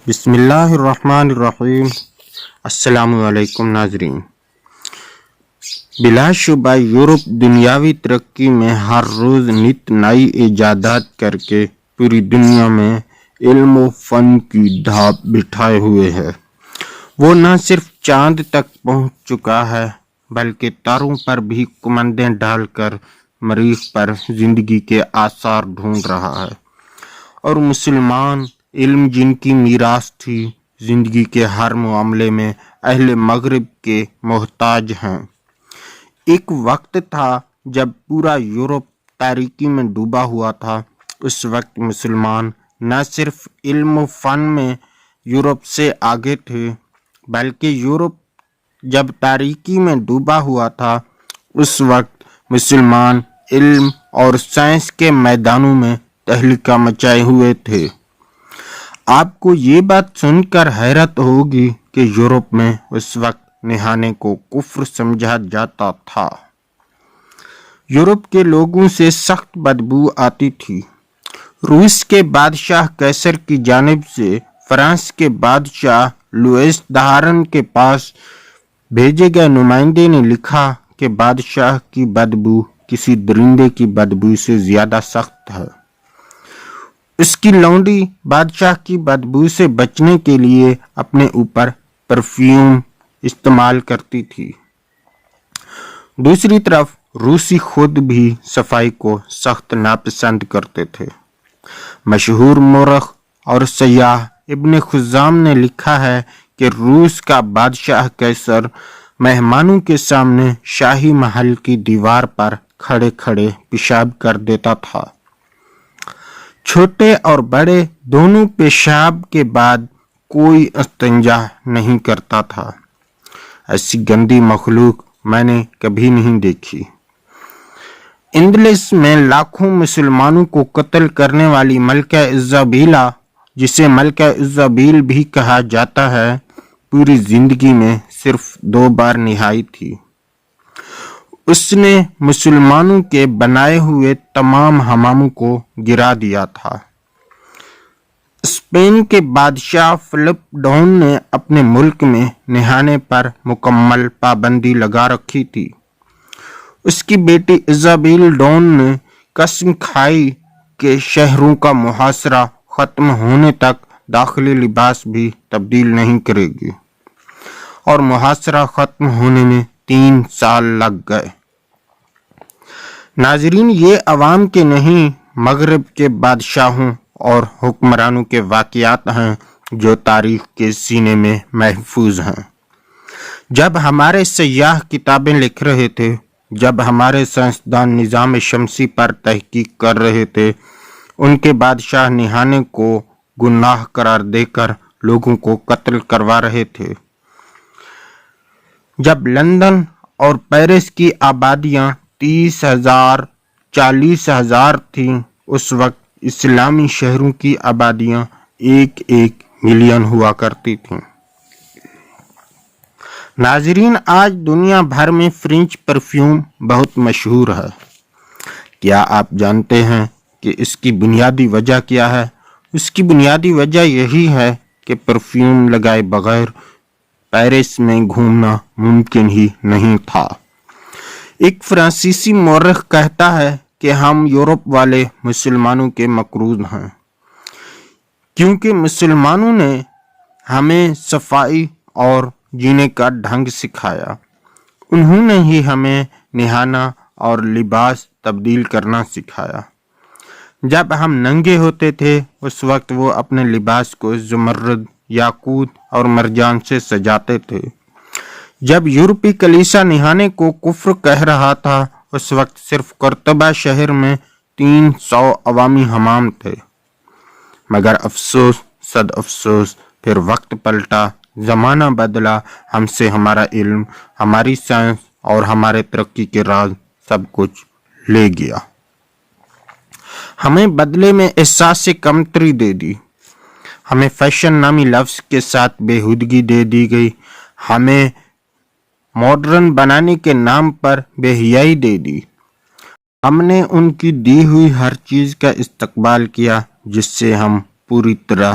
بسم اللہ الرحمن الرحیم۔ السلام علیکم ناظرین۔ بلا شبہ یورپ دنیاوی ترقی میں ہر روز نت نئی ایجادات کر کے پوری دنیا میں علم و فن کی دھاپ بٹھائے ہوئے ہے۔ وہ نہ صرف چاند تک پہنچ چکا ہے بلکہ تاروں پر بھی کمندیں ڈال کر مریخ پر زندگی کے آثار ڈھونڈ رہا ہے، اور مسلمان علم جن کی میراث تھی زندگی کے ہر معاملے میں اہل مغرب کے محتاج ہیں۔ ایک وقت تھا جب پورا یورپ تاریکی میں ڈوبا ہوا تھا۔ اس وقت مسلمان نہ صرف علم و فن میں یورپ سے آگے تھے بلکہ یورپ جب تاریکی میں ڈوبا ہوا تھا اس وقت مسلمان علم اور سائنس کے میدانوں میں تہلکہ مچائے ہوئے تھے۔ آپ کو یہ بات سن کر حیرت ہوگی کہ یورپ میں اس وقت نہانے کو کفر سمجھا جاتا تھا۔ یورپ کے لوگوں سے سخت بدبو آتی تھی۔ روس کے بادشاہ قیصر کی جانب سے فرانس کے بادشاہ لوئس دہارن کے پاس بھیجے گئے نمائندے نے لکھا کہ بادشاہ کی بدبو کسی درندے کی بدبو سے زیادہ سخت ہے۔ اس کی لونڈی بادشاہ کی بدبو سے بچنے کے لیے اپنے اوپر پرفیوم استعمال کرتی تھی۔ دوسری طرف روسی خود بھی صفائی کو سخت ناپسند کرتے تھے۔ مشہور مورخ اور سیاح ابن خزام نے لکھا ہے کہ روس کا بادشاہ قیصر مہمانوں کے سامنے شاہی محل کی دیوار پر کھڑے کھڑے پیشاب کر دیتا تھا۔ چھوٹے اور بڑے دونوں پیشاب کے بعد کوئی استنجا نہیں کرتا تھا۔ ایسی گندی مخلوق میں نے کبھی نہیں دیکھی۔ اندلس میں لاکھوں مسلمانوں کو قتل کرنے والی ملکہ ایزابیلا، جسے ملکہ ایزابیل بھی کہا جاتا ہے، پوری زندگی میں صرف 2 بار نہائی تھی۔ اس نے مسلمانوں کے بنائے ہوئے تمام حماموں کو گرا دیا تھا۔ اسپین کے بادشاہ فلپ ڈون نے اپنے ملک میں نہانے پر مکمل پابندی لگا رکھی تھی۔ اس کی بیٹی ایزابیل ڈون نے قسم کھائی کہ شہروں کا محاصرہ ختم ہونے تک داخلی لباس بھی تبدیل نہیں کرے گی، اور محاصرہ ختم ہونے میں 3 سال لگ گئے۔ ناظرین، یہ عوام کے نہیں مغرب کے بادشاہوں اور حکمرانوں کے واقعات ہیں جو تاریخ کے سینے میں محفوظ ہیں۔ جب ہمارے سیاح کتابیں لکھ رہے تھے، جب ہمارے سائنسدان نظام شمسی پر تحقیق کر رہے تھے، ان کے بادشاہ نہانے کو گناہ قرار دے کر لوگوں کو قتل کروا رہے تھے۔ جب لندن اور پیرس کی آبادیاں 30,000 40,000 تھیں، اس وقت اسلامی شہروں کی آبادیاں 1 ملین ہوا کرتی تھیں۔ ناظرین، آج دنیا بھر میں فرینچ پرفیوم بہت مشہور ہے۔ کیا آپ جانتے ہیں کہ اس کی بنیادی وجہ کیا ہے؟ اس کی بنیادی وجہ یہی ہے کہ پرفیوم لگائے بغیر پیرس میں گھومنا ممکن ہی نہیں تھا۔ ایک فرانسیسی مورخ کہتا ہے کہ ہم یورپ والے مسلمانوں کے مقروض ہیں، کیونکہ مسلمانوں نے ہمیں صفائی اور جینے کا ڈھنگ سکھایا۔ انہوں نے ہی ہمیں نہانا اور لباس تبدیل کرنا سکھایا۔ جب ہم ننگے ہوتے تھے اس وقت وہ اپنے لباس کو زمرد، یاقوت اور مرجان سے سجاتے تھے۔ جب یورپی کلیسا نہانے کو کفر کہہ رہا تھا اس وقت صرف قرطبہ شہر میں 300 عوامی حمام تھے۔ مگر افسوس صد افسوس، پھر وقت پلٹا، زمانہ بدلا، ہم سے ہمارا علم، ہماری سائنس اور ہمارے ترقی کے راز سب کچھ لے گیا۔ ہمیں بدلے میں احساس کمتری دے دی، ہمیں فیشن نامی لفظ کے ساتھ بےہودگی دے دی گئی، ہمیں ماڈرن بنانے کے نام پر بے حیائی دے دی۔ ہم نے ان کی دی ہوئی ہر چیز کا استقبال کیا جس سے ہم پوری طرح